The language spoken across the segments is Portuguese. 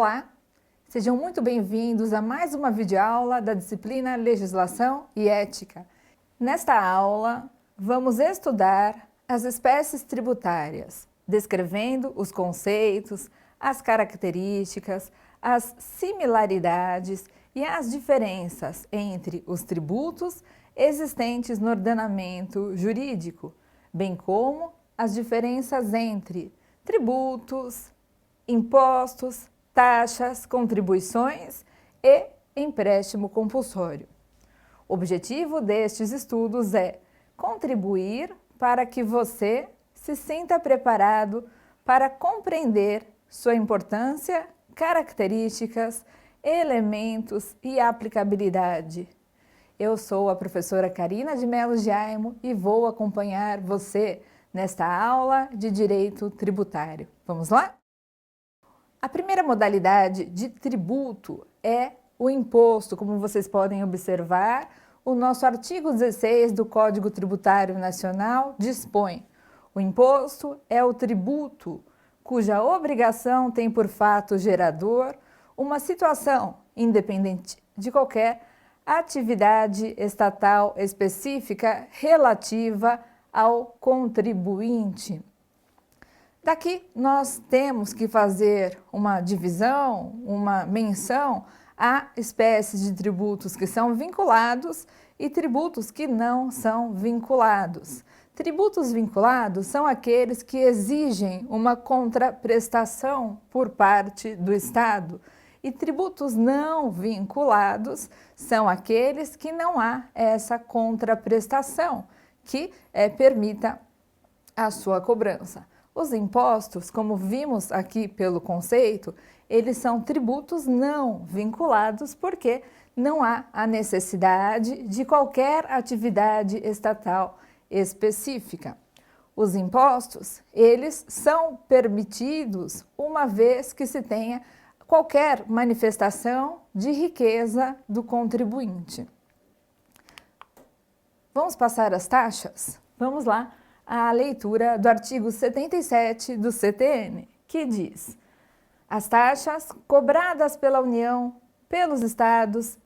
Olá, sejam muito bem-vindos a mais uma videoaula da disciplina Legislação e Ética. Nesta aula, vamos estudar as espécies tributárias, descrevendo os conceitos, as características, as similaridades e as diferenças entre os tributos existentes no ordenamento jurídico, bem como as diferenças entre tributos, impostos, taxas, contribuições e empréstimo compulsório. O objetivo destes estudos é contribuir para que você se sinta preparado para compreender sua importância, características, elementos e aplicabilidade. Eu sou a professora Karina de Mello Jaimo e vou acompanhar você nesta aula de Direito Tributário. Vamos lá? A primeira modalidade de tributo é o imposto. Como vocês podem observar, o nosso artigo 16 do Código Tributário Nacional dispõe: o imposto é o tributo cuja obrigação tem por fato gerador uma situação independente de qualquer atividade estatal específica relativa ao contribuinte. Daqui nós temos que fazer uma divisão, uma menção a espécies de tributos que são vinculados e tributos que não são vinculados. Tributos vinculados são aqueles que exigem uma contraprestação por parte do Estado. E tributos não vinculados são aqueles que não há essa contraprestação que permita a sua cobrança. Os impostos, como vimos aqui pelo conceito, eles são tributos não vinculados porque não há a necessidade de qualquer atividade estatal específica. Os impostos, eles são permitidos uma vez que se tenha qualquer manifestação de riqueza do contribuinte. Vamos passar as taxas? Vamos lá à leitura do artigo 77 do CTN, que diz: as taxas cobradas pela União, pelos Estados,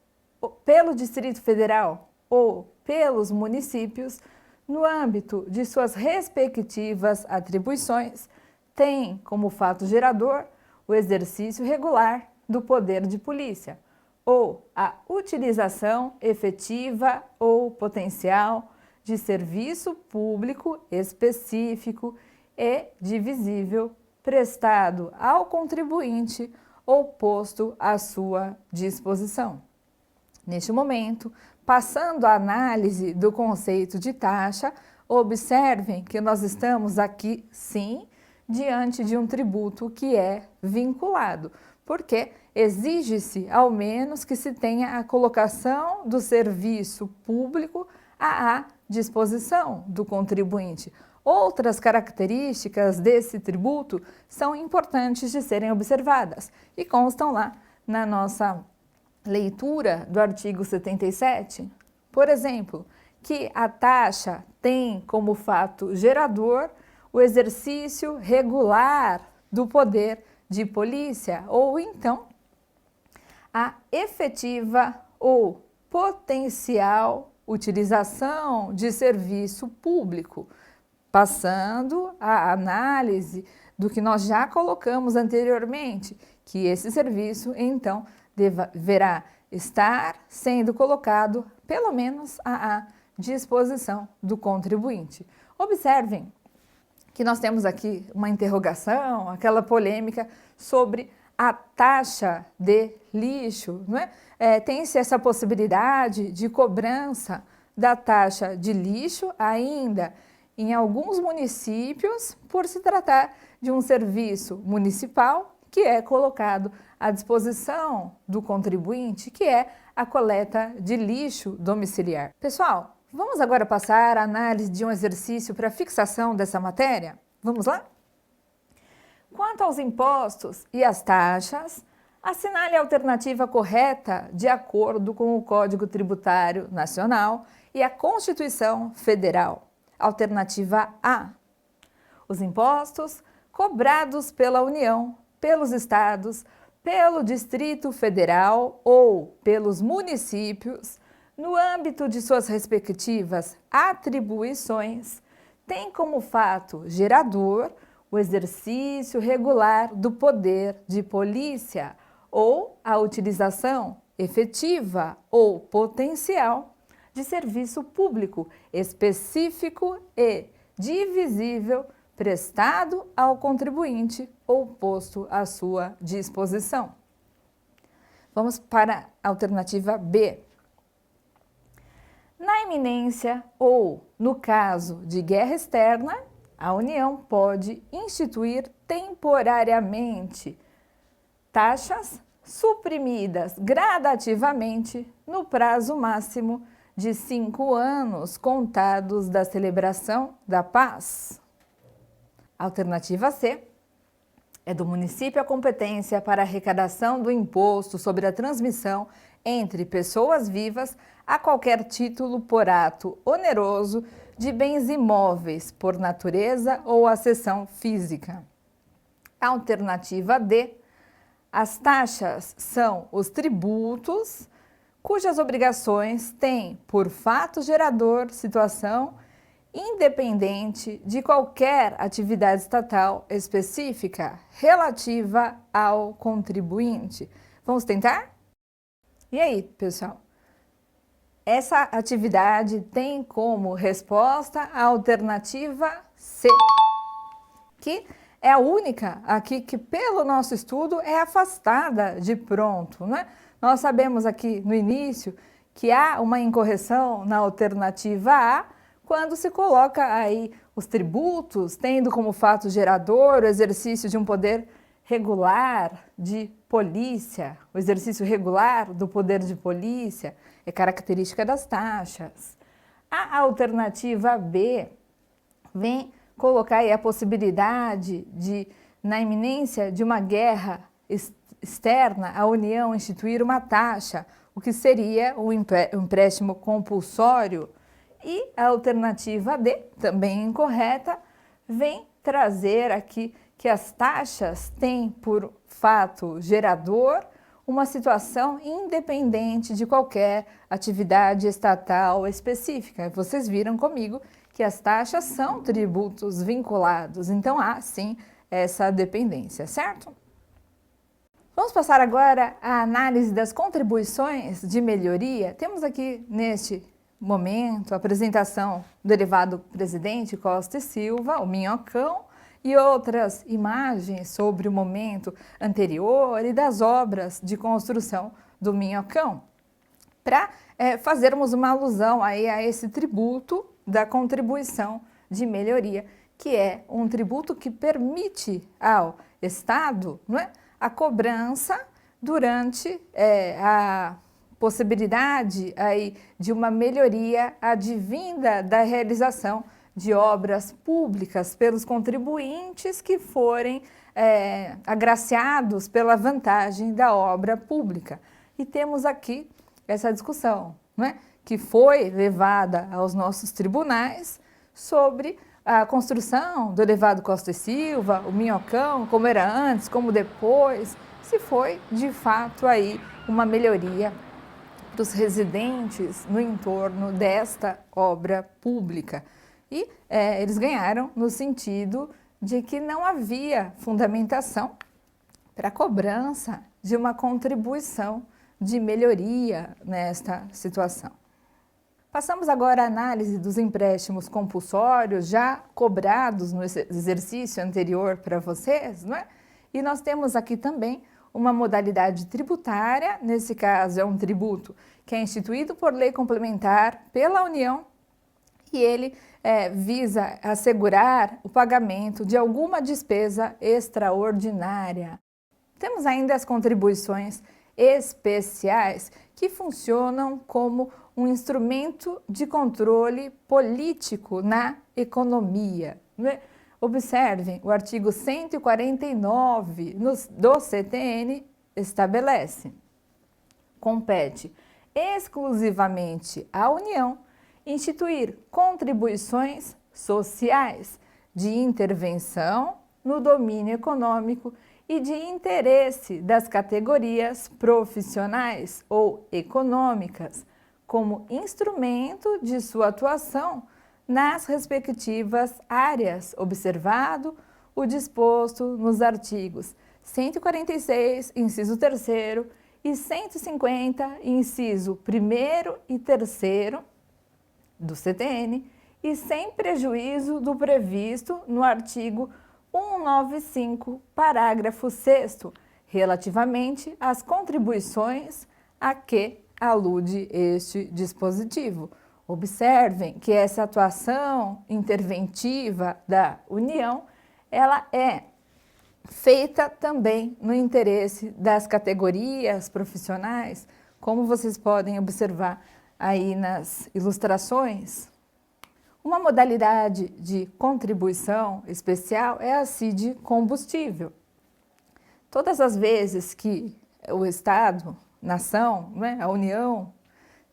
pelo Distrito Federal ou pelos municípios, no âmbito de suas respectivas atribuições, têm como fato gerador o exercício regular do poder de polícia, ou a utilização efetiva ou potencial de serviço público específico e divisível prestado ao contribuinte ou posto à sua disposição. Neste momento, passando à análise do conceito de taxa, observem que nós estamos aqui, sim, diante de um tributo que é vinculado, porque exige-se, ao menos, que se tenha a colocação do serviço público à disposição do contribuinte. Outras características desse tributo são importantes de serem observadas e constam lá na nossa leitura do artigo 77. Por exemplo, que a taxa tem como fato gerador o exercício regular do poder de polícia, ou então a efetiva ou potencial utilização de serviço público, passando a análise do que nós já colocamos anteriormente, que esse serviço, então, deverá estar sendo colocado, pelo menos, à disposição do contribuinte. Observem que nós temos aqui uma interrogação, aquela polêmica sobre a taxa de lixo, não é? Tem-se essa possibilidade de cobrança da taxa de lixo ainda em alguns municípios, por se tratar de um serviço municipal que é colocado à disposição do contribuinte, que é a coleta de lixo domiciliar. Pessoal, vamos agora passar a análise de um exercício para fixação dessa matéria? Vamos lá? Quanto aos impostos e às taxas, assinale a alternativa correta de acordo com o Código Tributário Nacional e a Constituição Federal. Alternativa A. Os impostos cobrados pela União, pelos Estados, pelo Distrito Federal ou pelos municípios, no âmbito de suas respectivas atribuições, tem como fato gerador o exercício regular do poder de polícia ou a utilização efetiva ou potencial de serviço público específico e divisível prestado ao contribuinte ou posto à sua disposição. Vamos para a alternativa B. Na iminência ou no caso de guerra externa, a União pode instituir temporariamente taxas suprimidas gradativamente no prazo máximo de 5 anos contados da celebração da paz. Alternativa C. É do município a competência para arrecadação do imposto sobre a transmissão entre pessoas vivas a qualquer título por ato oneroso de bens imóveis por natureza ou acessão física. Alternativa D. As taxas são os tributos cujas obrigações têm por fato gerador situação independente de qualquer atividade estatal específica relativa ao contribuinte. Vamos tentar? E aí, pessoal? Essa atividade tem como resposta a alternativa C, que é a única aqui que, pelo nosso estudo, é afastada de pronto, né? Nós sabemos aqui no início que há uma incorreção na alternativa A, quando se coloca aí os tributos, tendo como fato gerador o exercício de um poder regular de polícia, o exercício regular do poder de polícia é característica das taxas. A alternativa B vem colocar aí a possibilidade de, na iminência de uma guerra externa, a União instituir uma taxa, o que seria um empréstimo compulsório. E a alternativa D, também incorreta, vem trazer aqui que as taxas têm por fato gerador uma situação independente de qualquer atividade estatal específica. Vocês viram comigo que as taxas são tributos vinculados, então há sim essa dependência, certo? Vamos passar agora à análise das contribuições de melhoria. Temos aqui neste momento a apresentação do elevado presidente Costa e Silva, o Minhocão, e outras imagens sobre o momento anterior e das obras de construção do Minhocão, para fazermos uma alusão aí a esse tributo da contribuição de melhoria, que é um tributo que permite ao Estado, não é, a cobrança durante a possibilidade aí de uma melhoria advinda da realização de obras públicas pelos contribuintes que forem agraciados pela vantagem da obra pública. E temos aqui essa discussão, não é? Que foi levada aos nossos tribunais sobre a construção do elevado Costa e Silva, o Minhocão, como era antes, como depois, se foi de fato aí uma melhoria dos residentes no entorno desta obra pública. E eles ganharam no sentido de que não havia fundamentação para a cobrança de uma contribuição de melhoria nesta situação. Passamos agora à análise dos empréstimos compulsórios já cobrados no exercício anterior para vocês, não é? E nós temos aqui também uma modalidade tributária, nesse caso é um tributo que é instituído por lei complementar pela União e ele visa assegurar o pagamento de alguma despesa extraordinária. Temos ainda as contribuições especiais que funcionam como um instrumento de controle político na economia. Observem, o artigo 149 do CTN estabelece: compete exclusivamente à União instituir contribuições sociais de intervenção no domínio econômico e de interesse das categorias profissionais ou econômicas, como instrumento de sua atuação nas respectivas áreas, observado o disposto nos artigos 146, inciso 3º, e 150, inciso 1º e 3º do CTN, e sem prejuízo do previsto no artigo 195, parágrafo 6º, relativamente às contribuições a que alude este dispositivo. Observem que essa atuação interventiva da União, ela é feita também no interesse das categorias profissionais, como vocês podem observar aí nas ilustrações. Uma modalidade de contribuição especial é a CID combustível. Todas as vezes que o Estado, nação, a União,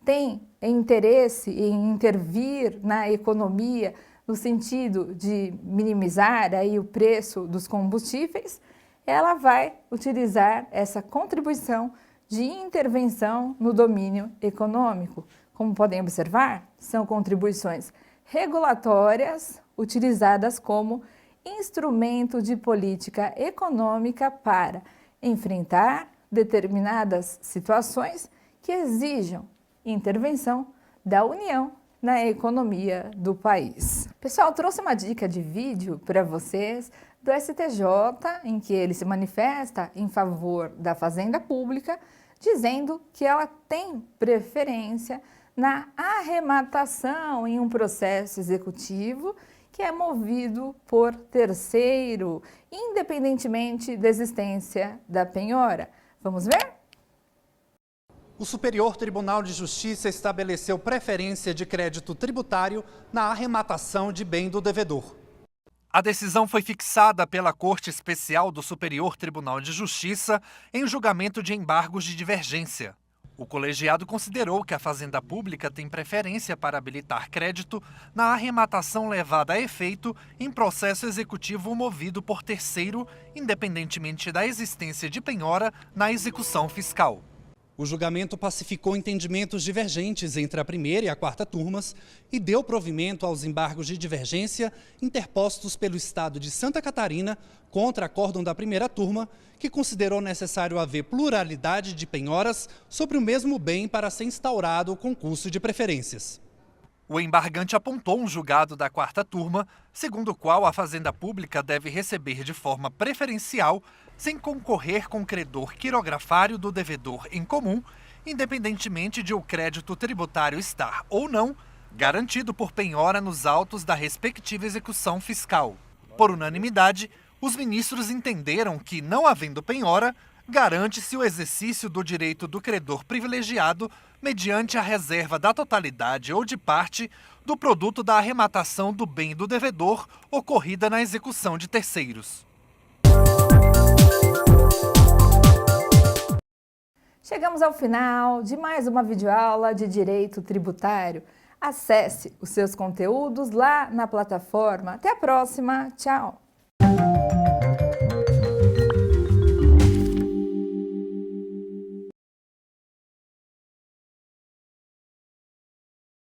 tem interesse em intervir na economia no sentido de minimizar aí o preço dos combustíveis, ela vai utilizar essa contribuição de intervenção no domínio econômico. Como podem observar, são contribuições regulatórias utilizadas como instrumento de política econômica para enfrentar determinadas situações que exijam intervenção da União na economia do país. Pessoal, trouxe uma dica de vídeo para vocês do STJ, em que ele se manifesta em favor da Fazenda Pública, dizendo que ela tem preferência na arrematação em um processo executivo que é movido por terceiro, independentemente da existência da penhora. Vamos ver? O Superior Tribunal de Justiça estabeleceu preferência de crédito tributário na arrematação de bem do devedor. A decisão foi fixada pela Corte Especial do Superior Tribunal de Justiça em julgamento de embargos de divergência. O colegiado considerou que a Fazenda Pública tem preferência para habilitar crédito na arrematação levada a efeito em processo executivo movido por terceiro, independentemente da existência de penhora na execução fiscal. O julgamento pacificou entendimentos divergentes entre a primeira e a quarta turmas e deu provimento aos embargos de divergência interpostos pelo Estado de Santa Catarina contra acórdão da primeira turma, que considerou necessário haver pluralidade de penhoras sobre o mesmo bem para ser instaurado o concurso de preferências. O embargante apontou um julgado da quarta turma, segundo o qual a Fazenda Pública deve receber de forma preferencial, sem concorrer com o credor quirografário do devedor em comum, independentemente de o crédito tributário estar ou não garantido por penhora nos autos da respectiva execução fiscal. Por unanimidade, os ministros entenderam que, não havendo penhora, garante-se o exercício do direito do credor privilegiado mediante a reserva da totalidade ou de parte do produto da arrematação do bem do devedor ocorrida na execução de terceiros. Chegamos ao final de mais uma videoaula de Direito Tributário. Acesse os seus conteúdos lá na plataforma. Até a próxima. Tchau!